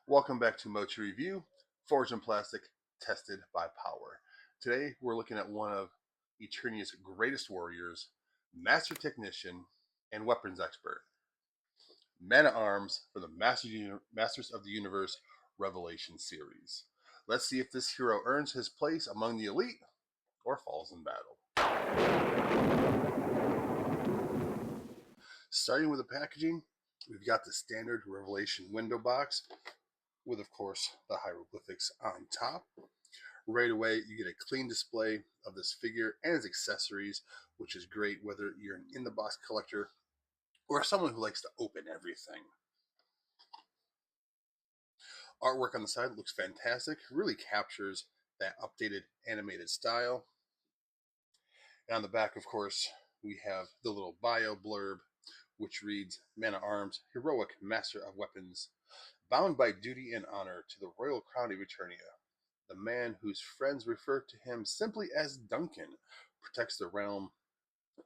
Welcome back to MOTU Review, Forged in Plastic, Tested by Power. Today we're looking at one of Eternia's greatest warriors, Master Technician, and Weapons Expert, Man-at-Arms for the Masters of the Universe Revelation series. Let's see if this hero earns his place among the elite or falls in battle. Starting with the packaging, we've got the standard Revelation window box with, of course, the hieroglyphics on top. Right away, you get a clean display of this figure and its accessories, which is great whether you're an in-the-box collector or someone who likes to open everything. Artwork on the side looks fantastic, really captures that updated animated style. And on the back, of course, we have the little bio blurb, which reads, Man-at-Arms, heroic master of weapons, bound by duty and honor to the royal crown of Eternia. The man whose friends refer to him simply as Duncan protects the realm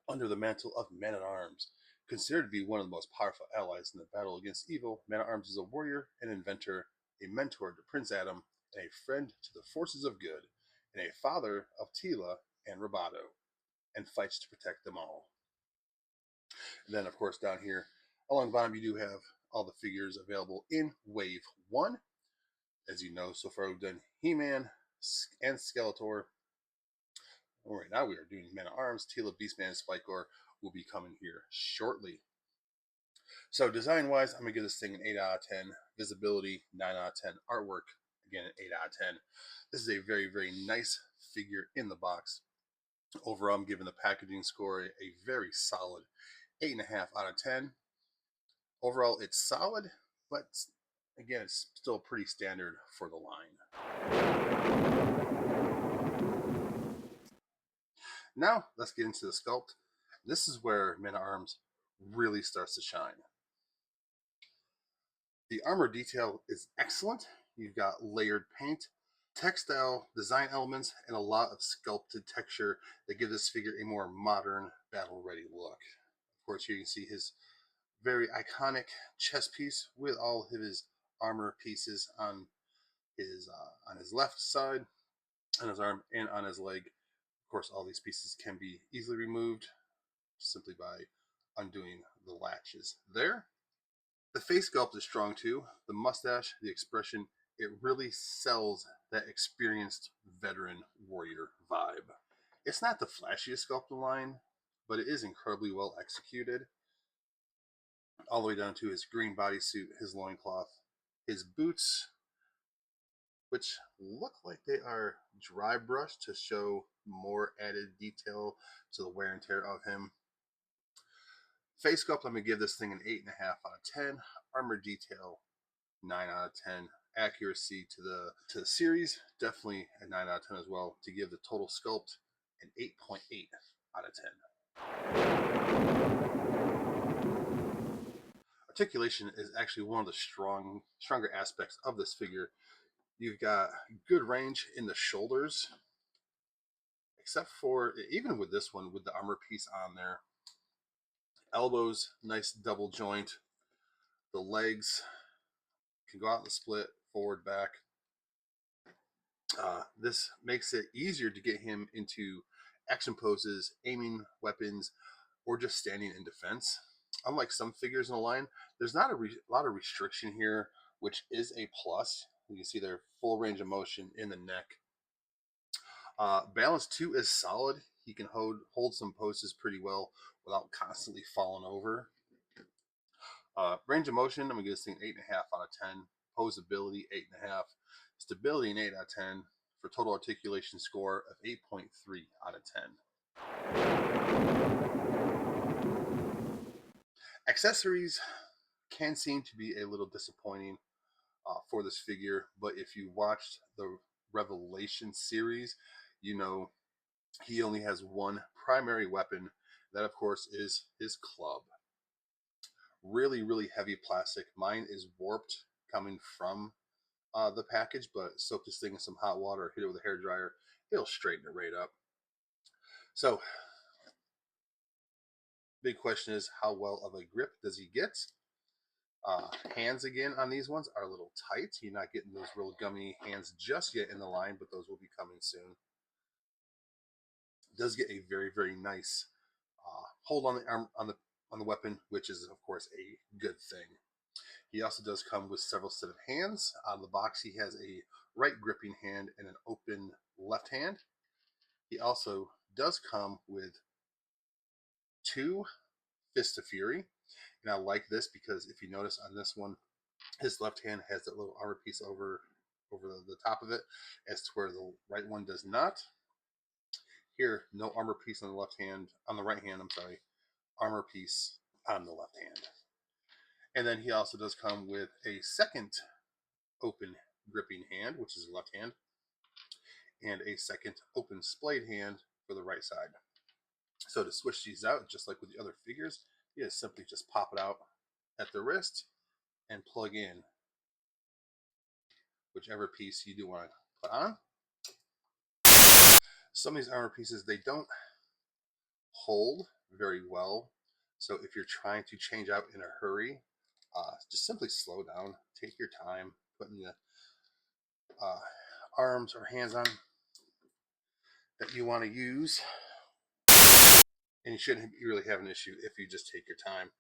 under the mantle of Man-at-Arms. Considered to be one of the most powerful allies in the battle against evil, Man-at-Arms is a warrior, an inventor, a mentor to Prince Adam, and a friend to the forces of good, and a father of Tila and Roboto, and fights to protect them all. And then, of course, down here along the bottom, you do have all the figures available in Wave 1. As you know, so far we've done He-Man and Skeletor. Right now we are doing Man-at-Arms. Tila, Beastman, and Spikor will be coming here shortly. So design-wise, I'm going to give this thing an 8 out of 10. Visibility, 9 out of 10. Artwork, again, an 8 out of 10. This is a very, very nice figure in the box. Overall, I'm giving the packaging score a very solid 8.5 out of 10. Overall, it's solid, but again, it's still pretty standard for the line. Now, let's get into the sculpt. This is where Man-at-Arms really starts to shine. The armor detail is excellent. You've got layered paint, textile design elements, and a lot of sculpted texture that give this figure a more modern, battle-ready look. Of course, you can see his very iconic chest piece with all of his armor pieces on his left side, on his arm, and on his leg. Of course, all these pieces can be easily removed simply by undoing the latches there. The face sculpt is strong too. The mustache, the expression, it really sells that experienced veteran warrior vibe. It's not the flashiest sculpt in the line, but it is incredibly well executed. All the way down to his green bodysuit, his loincloth, his boots, which look like they are dry brushed to show more added detail to the wear and tear of him. Face sculpt, I'm going to give this thing an 8.5 out of 10. Armor detail, 9 out of 10. Accuracy to the series, definitely a 9 out of 10 as well, to give the total sculpt an 8.8 out of 10. Articulation is actually one of the stronger aspects of this figure. You've got good range in the shoulders, except for, even with this one, with the armor piece on there. Elbows, nice double joint. The legs can go out in the split, forward, back. This makes it easier to get him into action poses, aiming weapons, or just standing in defense. Unlike some figures in the line, there's not a lot of restriction here, which is a plus. You can see their full range of motion in the neck. Balance too is solid. He can hold some poses pretty well without constantly falling over. Range of motion, I'm going to give this thing 8.5 out of 10. Posability, 8.5. Stability, an 8 out of 10. For total articulation score of 8.3 out of 10. Accessories can seem to be a little disappointing for this figure, but if you watched the Revelation series, you know he only has one primary weapon. That, of course, is his club. Really, really heavy plastic. Mine is warped coming from the package, but soak this thing in some hot water, hit it with a hairdryer, it'll straighten it right up. So, big question is, how well of a grip does he get? Hands again on these ones are a little tight. You're not getting those real gummy hands just yet in the line, but those will be coming soon. It does get a very, very nice hold on the arm, on the weapon, which is of course a good thing. He also does come with several set of hands. On the box, he has a right gripping hand and an open left hand. He also does come with 2 Fists of Fury. And I like this because if you notice on this one, his left hand has that little armor piece over the top of it, as to where the right one does not. Here, no armor piece on the left hand, on the right hand, I'm sorry, armor piece on the left hand. And then he also does come with a second open gripping hand, which is the left hand, and a second open splayed hand for the right side. So to switch these out, just like with the other figures, you just simply just pop it out at the wrist and plug in whichever piece you do want to put on. Some of these armor pieces, they don't hold very well. So if you're trying to change out in a hurry, just simply slow down, take your time, putting the arms or hands on that you want to use. And you shouldn't really have an issue if you just take your time.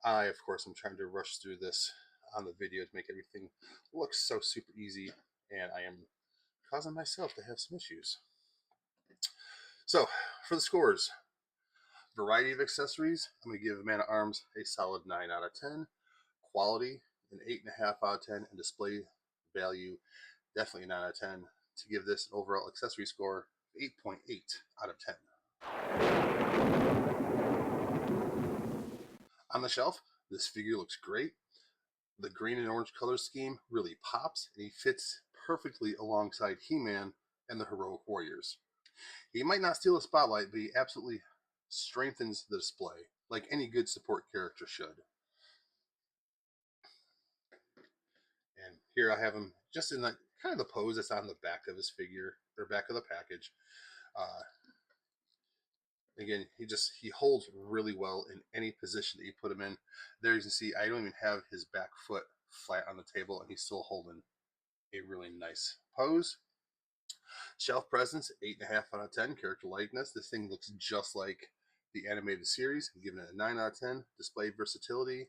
I, of course, am trying to rush through this on the video to make everything look so super easy, and I am causing myself to have some issues. So, for the scores, variety of accessories, I'm going to give Man at Arms a solid 9 out of 10. Quality, an 8.5 out of 10. And display value, definitely a 9 out of 10. To give this an overall accessory score of 8.8 out of 10. On the shelf, this figure looks great. The green and orange color scheme really pops, and he fits perfectly alongside He-Man and the Heroic Warriors. He might not steal the spotlight, but he absolutely strengthens the display, like any good support character should. And here I have him just in the kind of the pose that's on the back of his figure, or back of the package. Again, he holds really well in any position that you put him in. There you can see I don't even have his back foot flat on the table, and he's still holding a really nice pose. Shelf presence, 8.5 out of 10. Character likeness, this thing looks just like the animated series. I'm giving it a 9 out of 10. Display versatility,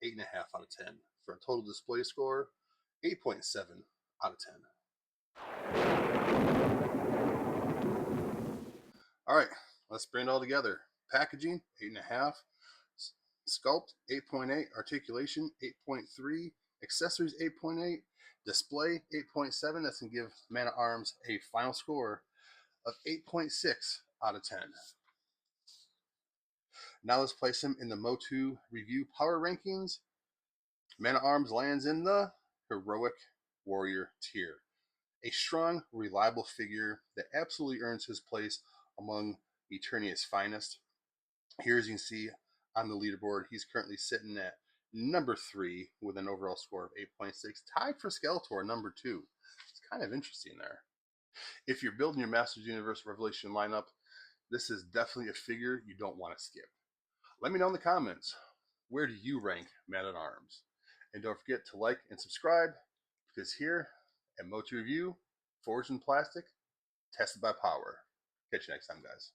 8.5 out of 10. For a total display score, 8.7 out of 10. All right, let's bring it all together. Packaging, 8.5. Sculpt, 8.8. Articulation, 8.3. Accessories, 8.8. Display, 8.7. That's going to give Man at Arms a final score of 8.6 out of 10. Now let's place him in the MOTU Review Power Rankings. Man at Arms lands in the Heroic Warrior tier. A strong, reliable figure that absolutely earns his place among Eternia's finest. Here, as you can see on the leaderboard, he's currently sitting at number 3 with an overall score of 8.6, tied for Skeletor, number 2. It's kind of interesting there. If you're building your Masters Universe Revelation lineup, this is definitely a figure you don't want to skip. Let me know in the comments, where do you rank Man at Arms? And don't forget to like and subscribe, because here at MOTU Review, forged in plastic, tested by power. Catch you next time, guys.